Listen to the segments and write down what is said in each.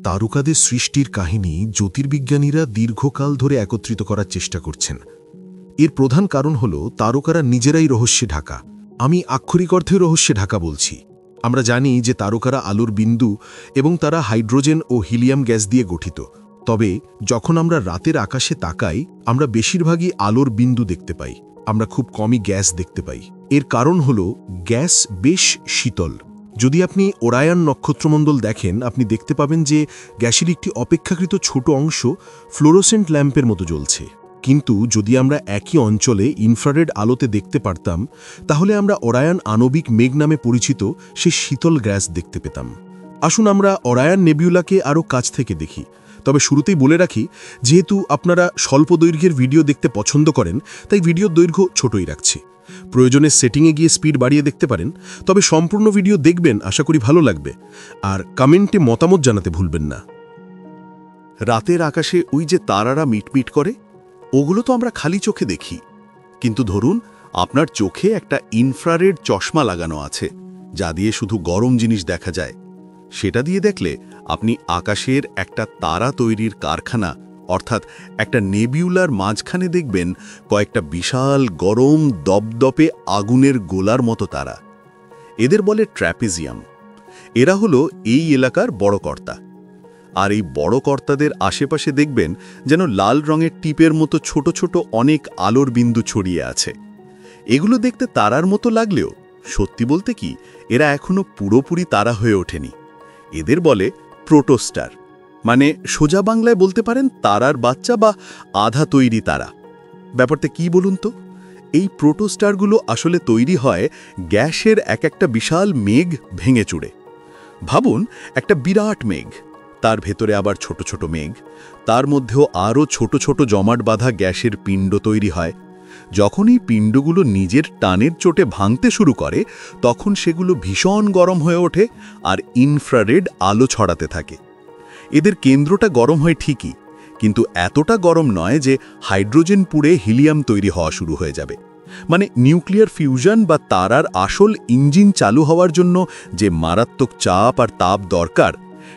তারকাদের সৃষ্টির কাহিনী জ্যোতির্বিজ্ঞানীরা দীর্ঘকাল ধরে একত্রিত করার চেষ্টা করছেন। এর প্রধান কারণ হল তারকারা নিজেরাই রহস্যে ঢাকা। আমি আক্ষরিক অর্থে রহস্যে ঢাকা বলছি। আমরা জানি যে তারকারা আলোর বিন্দু এবং তারা হাইড্রোজেন ও হিলিয়াম গ্যাস দিয়ে গঠিত। তবে যখন আমরা রাতের আকাশে তাকাই, আমরা বেশিরভাগই আলোর বিন্দু দেখতে পাই। আমরা খুব কমই গ্যাস দেখতে পাই। এর কারণ হল গ্যাস বেশ শীতল। যদি আপনি ওরায়ন নক্ষত্রমণ্ডল দেখেন, আপনি দেখতে পাবেন যে গ্যাসের একটি অপেক্ষাকৃত ছোট অংশ ফ্লোরোসেন্ট ল্যাম্পের মতো জ্বলছে। কিন্তু যদি আমরা একই অঞ্চলে ইনফ্রারেড আলোতে দেখতে পারতাম, তাহলে আমরা ওরায়ন আণবিক মেঘ নামে পরিচিত সে শীতল গ্যাস দেখতে পেতাম। আসুন আমরা ওরায়ন নেবিউলাকে আরও কাছ থেকে দেখি। তবে শুরুতেই বলে রাখি, যেহেতু আপনারা স্বল্প দৈর্ঘ্যের ভিডিও দেখতে পছন্দ করেন, তাই ভিডিওর দৈর্ঘ্য ছোটই রাখছি। প্রয়োজনে সেটিংয়ে গিয়ে স্পিড বাড়িয়ে দেখতে পারেন। তবে সম্পূর্ণ ভিডিও দেখবেন, আশা করি ভালো লাগবে। আর কমেন্টে মতামত জানাতে ভুলবেন না। রাতের আকাশে ওই যে তারারা মিটমিট করে, ওগুলো তো আমরা খালি চোখে দেখি। কিন্তু ধরুন আপনার চোখে একটা ইনফ্রারেড চশমা লাগানো আছে, যা দিয়ে শুধু গরম জিনিস দেখা যায়। সেটা দিয়ে দেখলে আপনি আকাশের একটা তারা তৈরির কারখানা, অর্থাৎ একটা নেবিউলার মাঝখানে দেখবেন কয়েকটা বিশাল গরম দপদপে আগুনের গোলার মতো তারা। এদের বলে ট্র্যাপিজিয়াম। এরা হলো এই এলাকার বড় কর্তা। আর এই বড় কর্তাদের আশেপাশে দেখবেন যেন লাল রঙের টিপের মতো ছোট ছোট অনেক আলোর বিন্দু ছড়িয়ে আছে। এগুলো দেখতে তারার মতো লাগলেও সত্যি বলতে কি, এরা এখনো পুরোপুরি তারা হয়ে ওঠেনি। এদের বলে প্রোটোস্টার, মানে সোজা বাংলায় বলতে পারেন তারার বাচ্চা বা আধা তৈরি তারা। ব্যাপারটা কি বলুন তো? এই প্রোটোস্টারগুলো আসলে তৈরি হয় গ্যাসের একটা বিশাল মেঘ ভেঙে চুড়ে। ভাবুন, একটা বিরাট মেঘ, তার ভেতরে আবার ছোট ছোট মেঘ, তার মধ্যেও আরও ছোট ছোট জমাট বাঁধা গ্যাসের পিণ্ড তৈরি হয়। যখন এই পিণ্ডগুলো নিজের টানের চোটে ভাঙতে শুরু করে, তখন সেগুলো ভীষণ গরম হয়ে ওঠে আর ইনফ্রারেড আলো ছড়াতে থাকে। এদের কেন্দ্রটা গরম হয় ঠিকই, কিন্তু এতটা গরম নয় যে হাইড্রোজেন পুড়ে হিলিয়াম তৈরি হওয়া শুরু হয়ে যাবে। মানে নিউক্লিয়ার ফিউশন বা তারার আসল ইঞ্জিন চালু হওয়ার জন্য যে মারাত্মক চাপ আর তাপ দরকার,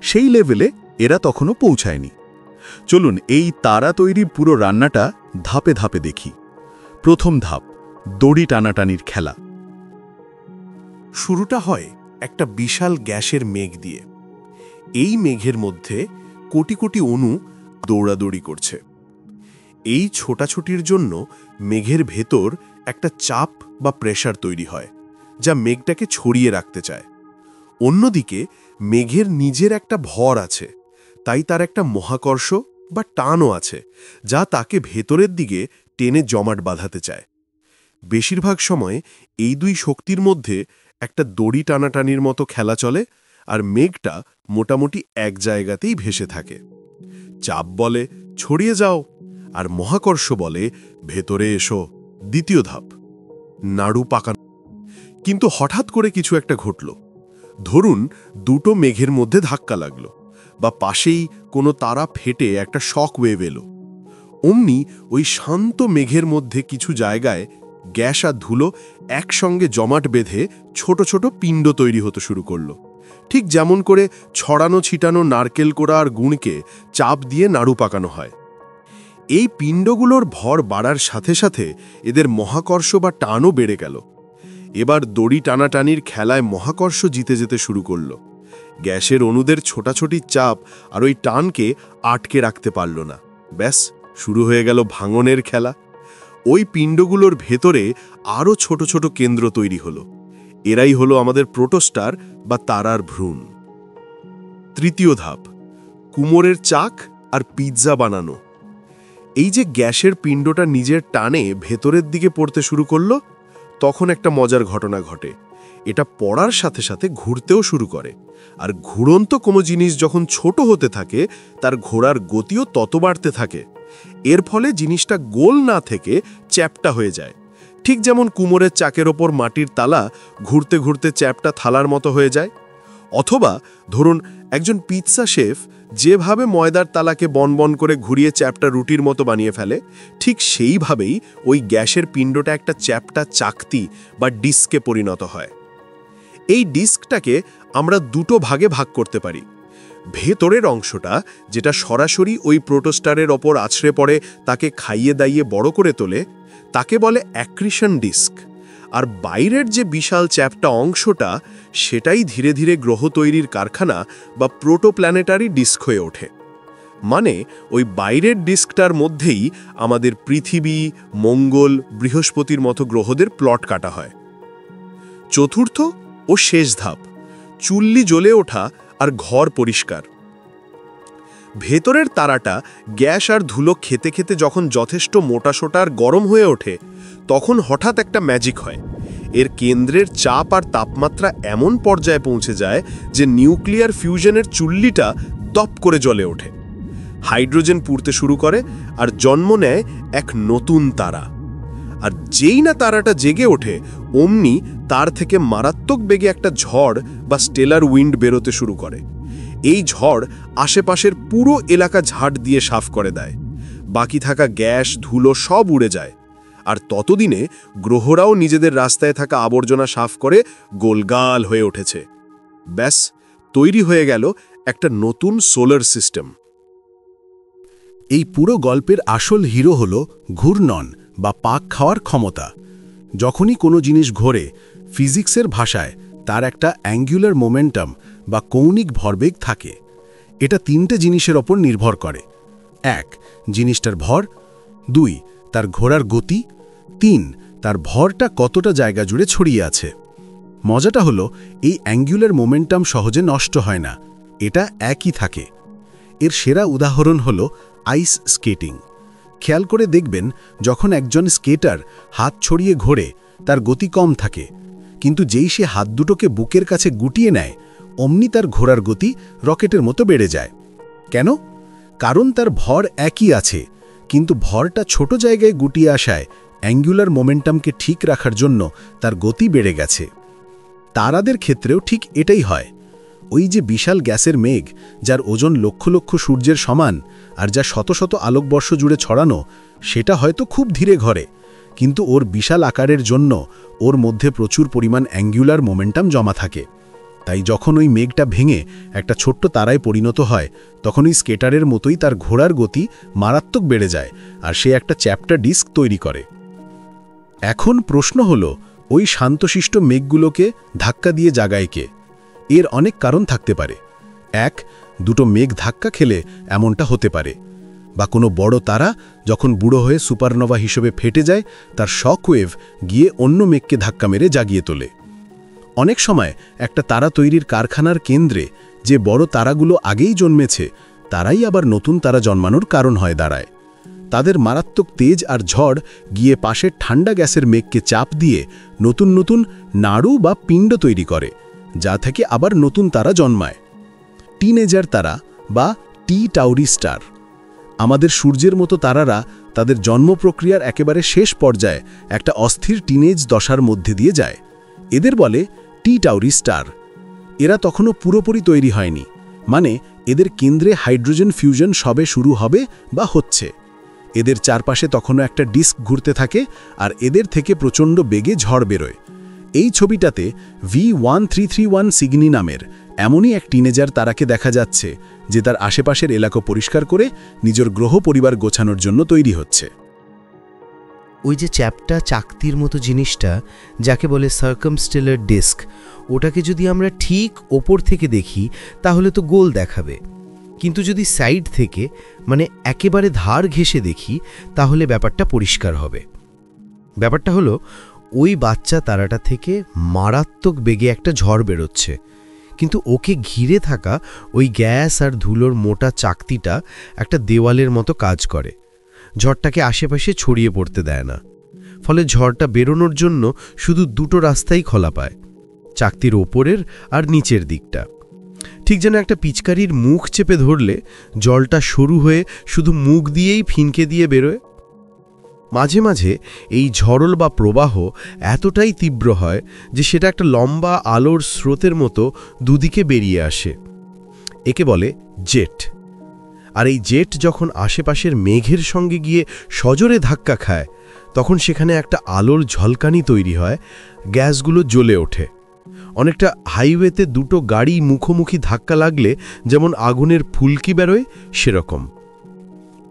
সেই লেভেলে এরা তখনও পৌঁছায়নি। চলুন এই তারা তৈরির পুরো রান্নাটা ধাপে ধাপে দেখি। প্রথম ধাপ, দড়ি টানাটানির খেলা। শুরুটা হয় একটা বিশাল গ্যাসের মেঘ দিয়ে। এই মেঘের মধ্যে কোটি কোটি অণু দৌড়াদৌড়ি করছে। এই ছোটাছুটির জন্য মেঘের ভেতর একটা চাপ বা প্রেসার তৈরি হয়, যা মেঘটাকে ছড়িয়ে রাখতে চায়। অন্যদিকে মেঘের নিজের একটা ভর আছে, তাই তার একটা মহাকর্ষ বা টানও আছে, যা তাকে ভেতরের দিকে টেনে জমাট বাঁধাতে চায়। বেশিরভাগ সময় এই দুই শক্তির মধ্যে একটা দড়ি টানাটানির মতো খেলা চলে, আর মেঘটা মোটামুটি এক জায়গাতেই ভেসে থাকে। চাপ বলে ছড়িয়ে যাও, আর মহাকর্ষ বলে ভেতরে এসো। দ্বিতীয় ধাপ, নাড়ু পাকানো। কিন্তু হঠাৎ করে কিছু একটা ঘটল। ধরুন দুটো মেঘের মধ্যে ধাক্কা লাগলো, বা পাশেই কোনো তারা ফেটে একটা শক ওয়েভ এলো। অমনি ওই শান্ত মেঘের মধ্যে কিছু জায়গায় গ্যাস আর ধুলো একসঙ্গে জমাট বেঁধে ছোট ছোট পিণ্ড তৈরি হতে শুরু করলো। ঠিক যেমন করে ছড়ানো ছিটানো নারকেল কোড়া আর গুড়কে চাপ দিয়ে নাড়ু পাকানো হয়। এই পিণ্ডগুলোর ভর বাড়ার সাথে সাথে এদের মহাকর্ষ বা টানও বেড়ে গেল। এবার দড়ি টানাটানির খেলায় মহাকর্ষ জিতে যেতে শুরু করল। গ্যাসের অণুদের ছোটাছুটির চাপ আর ওই টানকে আটকে রাখতে পারল না। ব্যাস, শুরু হয়ে গেল ভাঙনের খেলা। ওই পিণ্ডগুলোর ভেতরে আরও ছোট ছোট কেন্দ্র তৈরি হলো। এরাই হলো আমাদের প্রোটোস্টার বা তারার ভ্রূণ। তৃতীয় ধাপ, কুমোরের চাক আর পিৎজা বানানো। এই যে গ্যাসের পিণ্ডটা নিজের টানে ভেতরের দিকে পড়তে শুরু করলো, তখন একটা মজার ঘটনা ঘটে। এটা পড়ার সাথে সাথে ঘুরতেও শুরু করে। আর ঘুরন্ত কোনো জিনিস যখন ছোট হতে থাকে, তার ঘোরার গতিও তত বাড়তে থাকে। এর ফলে জিনিসটা গোল না থেকে চ্যাপ্টা হয়ে যায়। ঠিক যেমন কুমোরের চাকের ওপর মাটির তালা ঘুরতে ঘুরতে চ্যাপ্টা থালার মতো হয়ে যায়। অথবা ধরুন একজন পিৎজা শেফ যেভাবে ময়দার তালাকে বনবন করে ঘুরিয়ে চ্যাপ্টা রুটির মতো বানিয়ে ফেলে, ঠিক সেইভাবেই ওই গ্যাসের পিণ্ডটা একটা চ্যাপ্টা চাকতি বা ডিস্কে পরিণত হয়। এই ডিস্কটাকে আমরা দুটো ভাগে ভাগ করতে পারি। ভেতরের অংশটা, যেটা সরাসরি ওই প্রোটোস্টারের ওপর আছড়ে পড়ে তাকে খাইয়ে দাইয়ে বড় করে তোলে, তাকে বলে অ্যাক্রিশন ডিস্ক। আর বাইরের যে বিশাল চ্যাপ্টা অংশটা, সেটাই ধীরে ধীরে গ্রহ তৈরির কারখানা বা প্রোটোপ্ল্যানেটারি ডিস্ক হয়ে ওঠে। মানে ওই বাইরের ডিস্কটার মধ্যেই আমাদের পৃথিবী, মঙ্গল, বৃহস্পতির মতো গ্রহদের প্লট কাটা হয়। চতুর্থ ও শেষ ধাপ, চুল্লি জ্বলে ওঠা আর ঘর পরিষ্কার। ভেতরের তারাটা গ্যাস আর ধুলো খেতে খেতে যখন যথেষ্ট মোটাসোটা আর গরম হয়ে ওঠে, তখন হঠাৎ একটা ম্যাজিক হয়। এর কেন্দ্রের চাপ আর তাপমাত্রা এমন পর্যায়ে পৌঁছে যায় যে নিউক্লিয়ার ফিউশনের চুল্লিটা দপ করে জ্বলে ওঠে। হাইড্রোজেন পুড়তে শুরু করে আর জন্ম নেয় এক নতুন তারা। আর যেই না তারাটা জেগে ওঠে, অমনি তার থেকে মারাত্মক বেগে একটা ঝড় বা স্টেলার উইন্ড বেরোতে শুরু করে। এই ঝড় আশেপাশের পুরো এলাকা ঝাড় দিয়ে সাফ করে দেয়। বাকি থাকা গ্যাস, ধুলো সব উড়ে যায়। আর ততদিনে গ্রহরাও নিজেদের রাস্তায় থাকা আবর্জনা সাফ করে গোলগাল হয়ে উঠেছে। ব্যাস, তৈরি হয়ে গেল একটা নতুন সোলার সিস্টেম। এই পুরো গল্পের আসল হিরো হল ঘূর্ণন বা পাক খাওয়ার ক্ষমতা। যখনই কোনো জিনিস ঘোরে, ফিজিক্সের ভাষায় তার একটা অ্যাঙ্গুলার মোমেন্টাম বা কৌণিক ভরবেগ থাকে। এটা তিনটে জিনিসের ওপর নির্ভর করে। 1. জিনিসটার ভর, 2. তার ঘোরার গতি, 3. তার ভরটা কতটা জায়গা জুড়ে ছড়িয়ে আছে। মজাটা হলো, এই অ্যাঙ্গুলার মোমেন্টাম সহজে নষ্ট হয় না, এটা একই থাকে। এর সেরা উদাহরণ হলো আইস স্কেটিং। খেয়াল করে দেখবেন, যখন একজন স্কেটার হাত ছড়িয়ে ঘোরে, তার গতি কম থাকে, কিন্তু যেই সে হাত দুটোকে বুকের কাছে গুটিয়ে নেয়, অমনি তার ঘোরার গতি রকেটের মতো বেড়ে যায়। কেন? কারণ তার ভর একই আছে, কিন্তু ভরটা ছোট জায়গায় গুটিয়ে আসায় অ্যাঙ্গুলার মোমেন্টামকে ঠিক রাখার জন্য তার গতি বেড়ে গেছে। তারাদের ক্ষেত্রেও ঠিক এটাই হয়। ওই যে বিশাল গ্যাসের মেঘ, যার ওজন লক্ষ লক্ষ সূর্যের সমান আর যা শত শত আলোকবর্ষ জুড়ে ছড়ানো, সেটা হয়তো খুব ধীরে ঘরে, কিন্তু ওর বিশাল আকারের জন্য ওর মধ্যে প্রচুর পরিমাণ অ্যাঙ্গুলার মোমেন্টাম জমা থাকে। তাই যখন ওই মেঘটা ভেঙে একটা ছোট্ট তারায় পরিণত হয়, তখন ওই স্কেটারের মতোই তার ঘোরার গতি মারাত্মক বেড়ে যায় আর সে একটা চ্যাপ্টা ডিস্ক তৈরি করে। এখন প্রশ্ন হলো, ওই শান্তশিষ্ট মেঘগুলোকে ধাক্কা দিয়ে জাগায় কে? এর অনেক কারণ থাকতে পারে। 1. দুটো মেঘ ধাক্কা খেলে এমনটা হতে পারে, বা কোনো বড় তারা যখন বুড়ো হয়ে সুপারনোভা হিসেবে ফেটে যায়, তার শকওয়েভ গিয়ে অন্য মেঘকে ধাক্কা মেরে জাগিয়ে তোলে। অনেক সময় একটা তারা তৈরির কারখানার কেন্দ্রে যে বড় তারাগুলো আগেই জন্মেছে, তারাই আবার নতুন তারা জন্মানোর কারণ হয়ে দাঁড়ায়। তাদের মারাত্মক তেজ আর ঝড় গিয়ে পাশের ঠান্ডা গ্যাসের মেঘকে চাপ দিয়ে নতুন নতুন নাড়ু বা পিণ্ড তৈরি করে, যা থেকে আবার নতুন তারা জন্মায়। টিনেজার তারা বা টি টাউরি স্টার। আমাদের সূর্যের মতো তারারা তাদের জন্ম প্রক্রিয়ার একেবারে শেষ পর্যায়ে একটা অস্থির টিনেজ দশার মধ্যে দিয়ে যায়। এদের বলে টি টাউরি স্টার। এরা তখনও পুরোপুরি তৈরি হয়নি, মানে এদের কেন্দ্রে হাইড্রোজেন ফিউশন সবে শুরু হবে বা হচ্ছে। এদের চারপাশে তখনও একটা ডিস্ক ঘুরতে থাকে আর এদের থেকে প্রচণ্ড বেগে ঝড় বেরোয়। এই ছবিটাতে V1331 সিগনি নামের এমনই এক টিনেজার তারাকে দেখা যাচ্ছে, যে তার আশেপাশের এলাকা পরিষ্কার করে নিজের গ্রহ পরিবার গোছানোর জন্য তৈরি হচ্ছে। ওই যে চ্যাপ্টা চাকতির মতো জিনিসটা, যাকে বলে সার্কামস্টেলার ডিস্ক, ওটাকে যদি আমরা ঠিক ওপর থেকে দেখি তাহলে তো গোল দেখাবে, কিন্তু যদি সাইড থেকে, মানে একেবারে ধার ঘেঁষে দেখি, তাহলে ব্যাপারটা পরিষ্কার হবে। ব্যাপারটা হলো, ওই বাচ্চা তারাটা থেকে মারাত্মক বেগে একটা ঝড় বেরোচ্ছে, কিন্তু ওকে ঘিরে থাকা ওই গ্যাস আর ধুলোর মোটা চাকতিটা একটা দেওয়ালের মতো কাজ করে, ঝড়টাকে আশেপাশে ছড়িয়ে পড়তে দেয় না। ফলে ঝড়টা বেরোনোর জন্য শুধু দুটো রাস্তাই খোলা পায়, চাকতির ওপরের আর নিচের দিকটা। ঠিক যেন একটা পিচকারির মুখ চেপে ধরলে জলটা সরু হয়ে শুধু মুখ দিয়েই ফিনকে দিয়ে বেরোয়। মাঝে মাঝে এই ঝড়ল বা প্রবাহ এতটাই তীব্র হয় যে সেটা একটা লম্বা আলোর স্রোতের মতো দুদিকে বেরিয়ে আসে। একে বলে জেট। আর এই জেট যখন আশেপাশের মেঘের সঙ্গে গিয়ে সজোরে ধাক্কা খায়, তখন সেখানে একটা আলোর ঝলকানি তৈরি হয়, গ্যাসগুলো জ্বলে ওঠে। অনেকটা হাইওয়েতে দুটো গাড়ি মুখোমুখি ধাক্কা লাগলে যেমন আগুনের ফুলকি বেরোয় সেরকম।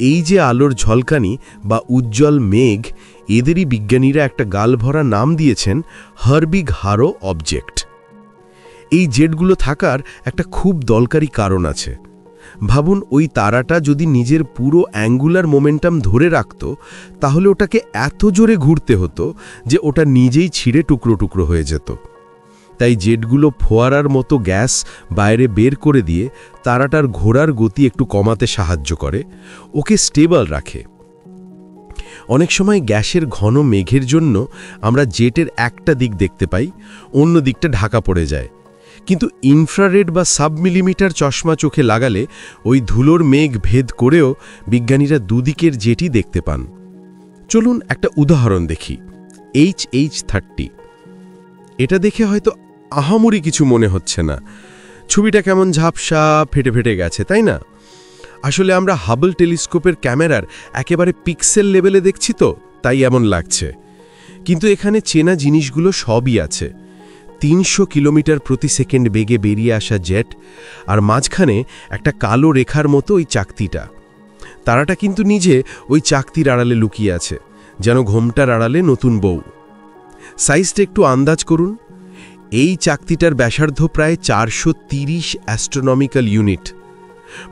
এই যে আলোর ঝলকানি বা উজ্জ্বল মেঘ, এদেরই বিজ্ঞানীরা একটা গালভরা নাম দিয়েছেন হার্বিগ হারো অবজেক্ট। এই জেটগুলো থাকার একটা খুব দরকারি কারণ আছে। ভাবুন, ওই তারাটা যদি নিজের পুরো অ্যাঙ্গুলার মোমেন্টাম ধরে রাখত, তাহলে ওটাকে এত জোরে ঘুরতে হতো যে ওটা নিজেই ছিঁড়ে টুকরো টুকরো হয়ে যেত। তাই জেটগুলো ফোয়ারার মতো গ্যাস বাইরে বের করে দিয়ে তারাটার ঘোরার গতি একটু কমাতে সাহায্য করে, ওকে স্টেবল রাখে। অনেক সময় গ্যাসের ঘন মেঘের জন্য আমরা জেটের একটা দিক দেখতে পাই, অন্য দিকটা ঢাকা পড়ে যায়। কিন্তু ইনফ্রারেড বা সাব-মিলিমিটার চশমা চোখে লাগালে ওই ধুলোর মেঘ ভেদ করেও বিজ্ঞানীরা দুদিকের জেটই দেখতে পান। চলুন একটা উদাহরণ দেখি। HH30। এটা দেখে হয়তো আহামরি কিছু মনে হচ্ছে না, ছবিটা কেমন ঝাপসা ফেটে ফেটে গেছে, তাই না? আসলে আমরা হাবল টেলিস্কোপের ক্যামেরার একেবারে পিক্সেল লেভেলে দেখছি তো, তাই এমন লাগছে। কিন্তু এখানে চেনা জিনিসগুলো সবই আছে। 300 কিলোমিটার প্রতি সেকেন্ড বেগে বেরিয়ে আসা জেট, আর মাঝখানে একটা কালো রেখার মতো ওই চাকতিটা। তারাটা কিন্তু নিজে ওই চাকতির আড়ালে লুকিয়ে আছে, যেন ঘোমটার আড়ালে নতুন বউ। সাইজটা একটু আন্দাজ করুন। এই চাকতিটার ব্যাসার্ধ প্রায় 430 অ্যাস্ট্রোনমিক্যাল ইউনিট।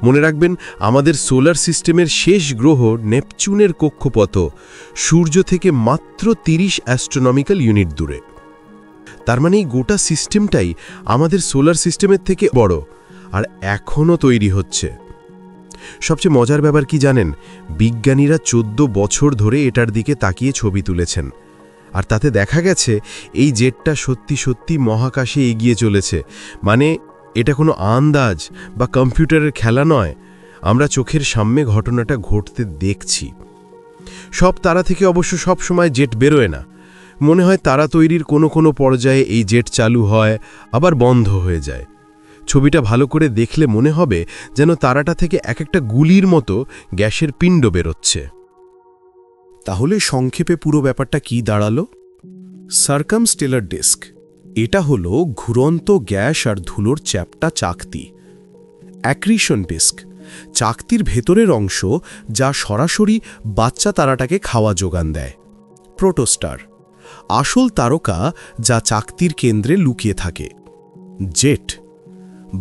মনে রাখবেন, আমাদের সোলার সিস্টেমের শেষ গ্রহ নেপচুনের কক্ষপথ সূর্য থেকে মাত্র 30 অ্যাস্ট্রোনমিক্যাল ইউনিট দূরে। তার মানে এই গোটা সিস্টেমটাই আমাদের সোলার সিস্টেমের থেকে বড়, আর এখনও তৈরি হচ্ছে। সবচেয়ে মজার ব্যাপার কি জানেন? বিজ্ঞানীরা 14 বছর ধরে এটার দিকে তাকিয়ে ছবি তুলেছেন, আর তাতে দেখা গেছে এই জেটটা সত্যি সত্যি মহাকাশে এগিয়ে চলেছে। মানে এটা কোনো আন্দাজ বা কম্পিউটারের খেলা নয়, আমরা চোখের সামনে ঘটনাটা ঘটতে দেখছি। সব তারা থেকে অবশ্য সব সময় জেট বেরোয় না। মনে হয় তারা তৈরির কোনো কোনো পর্যায়ে এই জেট চালু হয়, আবার বন্ধ হয়ে যায়। ছবিটা ভালো করে দেখলে মনে হবে যেন তারাটা থেকে এক একটা গুলির মতো গ্যাসের পিণ্ড বেরোচ্ছে। তাহলে সংক্ষেপে পুরো ব্যাপারটা কি দাঁড়ালো? সার্কামস্টেলার ডিস্ক, এটা হলো ঘুরন্ত গ্যাস আর ধুলোর চ্যাপ্টা চাকতি। অ্যাক্রিশন ডিস্ক, চাকতির ভেতরের অংশ যা সরাসরি বাচ্চা তারাটাকে খাওয়া যোগান দেয়। প্রোটোস্টার, আসল তারকা যা চাকতির কেন্দ্রে লুকিয়ে থাকে। জেট,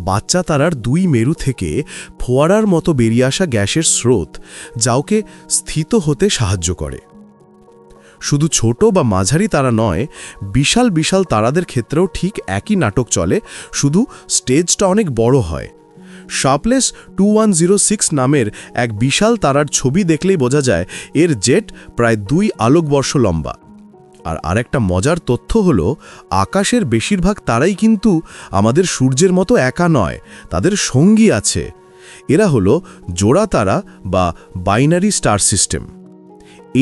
বাচ্চা তারার দুই মেরু থেকে ফোয়ারার মতো বেরিয়ে আসা গ্যাসের স্রোত, যা ওকে স্থিত হতে সাহায্য করে। শুধু ছোট বা মাঝারি তারা নয়, বিশাল বিশাল তারাদের ক্ষেত্রেও ঠিক একই নাটক চলে, শুধু স্টেজটা অনেক বড় হয়। শার্পলেস 2106 নামের এক বিশাল তারার ছবি দেখলেই বোঝা যায় এর জেট প্রায় 2 আলোকবর্ষ লম্বা। আর আরেকটা মজার তথ্য হলো, আকাশের বেশিরভাগ তারাই কিন্তু আমাদের সূর্যের মতো একা নয়, তাদের সঙ্গী আছে। এরা হলো জোড়া তারা বা বাইনারি স্টার সিস্টেম।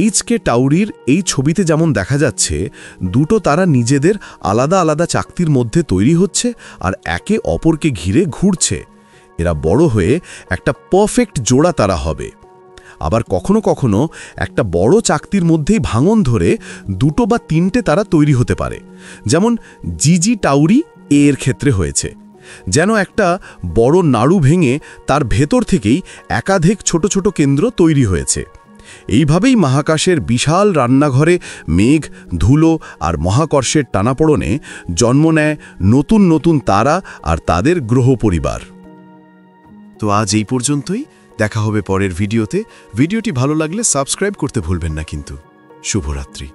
এইচকে টাউরির এই ছবিতে যেমন দেখা যাচ্ছে, দুটো তারা নিজেদের আলাদা আলাদা চাকতির মধ্যে তৈরি হচ্ছে আর একে অপরকে ঘিরে ঘুরছে। এরা বড় হয়ে একটা পারফেক্ট জোড়া তারা হবে। আবার কখনো কখনো একটা বড় চাকতির মধ্যেই ভাঙন ধরে 2 বা 3টে তারা তৈরি হতে পারে, যেমন জিজি টাউরি এর ক্ষেত্রে হয়েছে। যেন একটা বড় নাড়ু ভেঙে তার ভেতর থেকেই একাধিক ছোট ছোট কেন্দ্র তৈরি হয়েছে। এইভাবেই মহাকাশের বিশাল রান্নাঘরে মেঘ, ধুলো আর মহাকর্ষের টানাপোড়নে জন্ম নেয় নতুন নতুন তারা আর তাদের গ্রহ পরিবার। তো আজ এই পর্যন্তই, দেখা হবে পরের ভিডিওতে। ভিডিওটি ভালো লাগলে সাবস্ক্রাইব করতে ভুলবেন না কিন্তু। শুভরাত্রি।